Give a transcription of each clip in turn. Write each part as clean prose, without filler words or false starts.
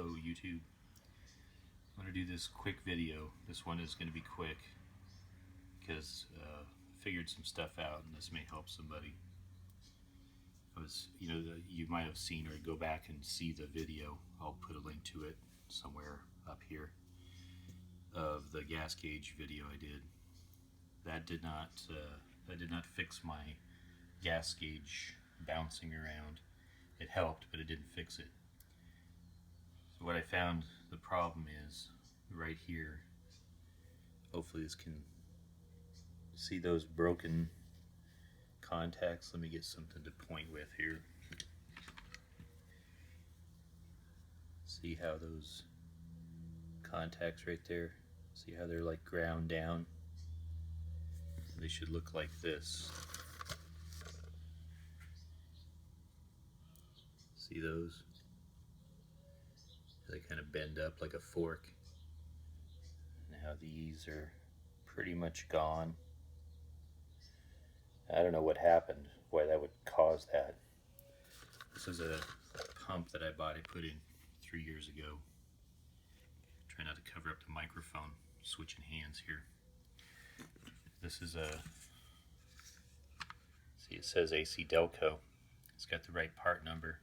Hello YouTube. I'm going to do this quick video. This one is going to be quick because I figured some stuff out and this may help somebody. You might have seen or go back and see the video. I'll put a link to it somewhere up here of the gas gauge video I did. That did not fix my gas gauge bouncing around. It helped, but it didn't fix it. So what I found the problem is right here. Hopefully this can see those broken contacts. Let me get something to point with here. See how those contacts right there, see how they're like ground down? They should look like this. See those? They kind of bend up like a fork. Now these are pretty much gone. I don't know what happened, why that would cause that. This is a pump that I bought. I put in 3 years ago. Try not to cover up the microphone, switching hands here. This is see, it says AC Delco. It's got the right part number.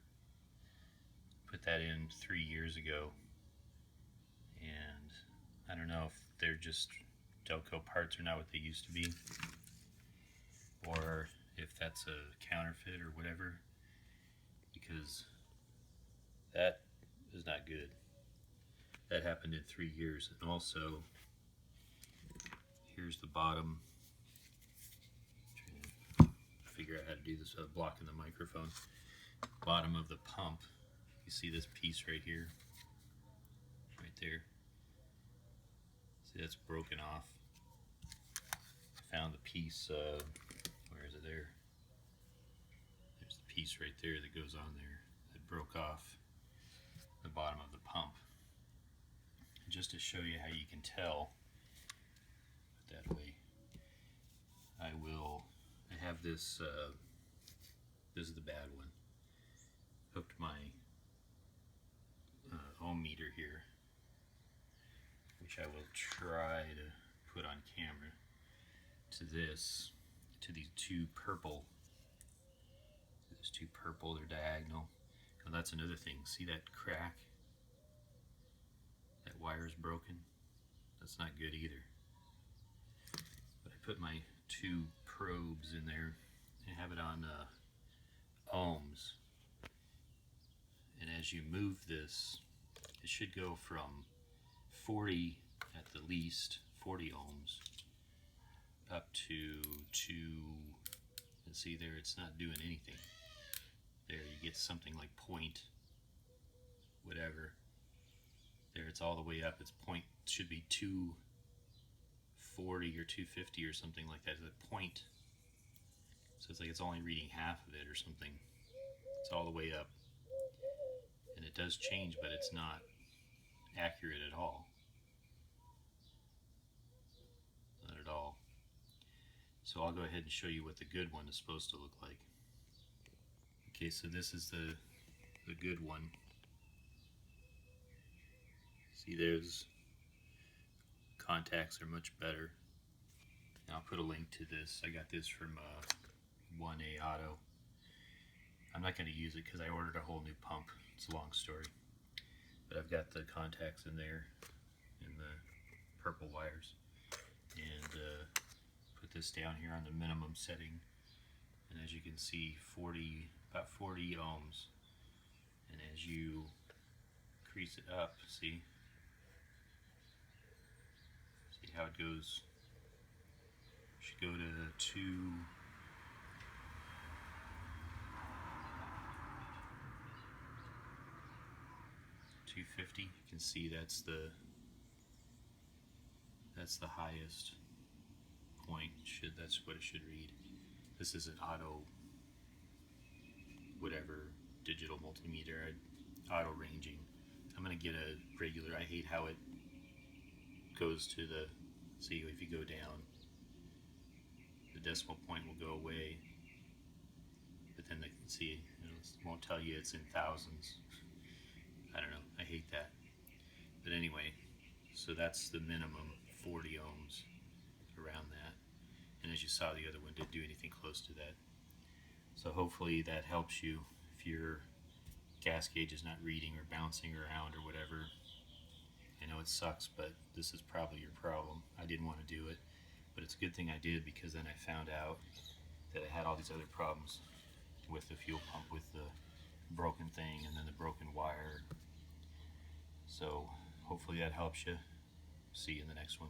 Put that in 3 years ago, and I don't know if they're just Delco parts are not what they used to be, or if that's a counterfeit or whatever, because that is not good. That happened in 3 years. And also, here's the bottom. Trying to figure out how to do this without blocking the microphone. Bottom of the pump. You see this piece right here, right there. See, that's broken off. I found the piece, where is it there? There's the piece right there that goes on there that broke off the bottom of the pump. And just to show you how you can tell, put that away. I have this, this is the bad one. Hooked my ohm meter here, which I will try to put on camera, to these two purple, they're diagonal. Now that's another thing, see that crack? That wire's broken. That's not good either. But I put my two probes in there and have it on ohms. And as you move this, it should go from 40 at the least, 40 ohms, up to 2, and see there, it's not doing anything. There, you get something like point, whatever. There, it's all the way up. Its point should be 240 or 250 or something like that. It's a point. So it's like it's only reading half of it or something. It's all the way up. And it does change, but it's not accurate at all. Not at all. So I'll go ahead and show you what the good one is supposed to look like. Okay, so this is the good one. See, there's contacts are much better. Now I'll put a link to this. I got this from 1A Auto. I'm not going to use it because I ordered a whole new pump. It's a long story. But I've got the contacts in there, in the purple wires. And put this down here on the minimum setting. And as you can see, about 40 ohms. And as you increase it up, see how it goes? Should go to 250. You can see that's the highest point. That's what it should read. This is an auto whatever digital multimeter, auto ranging. I'm gonna get a regular. I hate how it goes to the, see, if you go down, the decimal point will go away, but then they can see, it won't tell you it's in thousands. I don't know, I hate that. So that's the minimum, 40 ohms, around that. And as you saw, the other one didn't do anything close to that. So hopefully that helps you if your gas gauge is not reading or bouncing around or whatever. I know it sucks, but this is probably your problem. I didn't want to do it, but it's a good thing I did, because then I found out that I had all these other problems with the fuel pump, with the broken thing and then the broken wire. So hopefully that helps you. See you in the next one.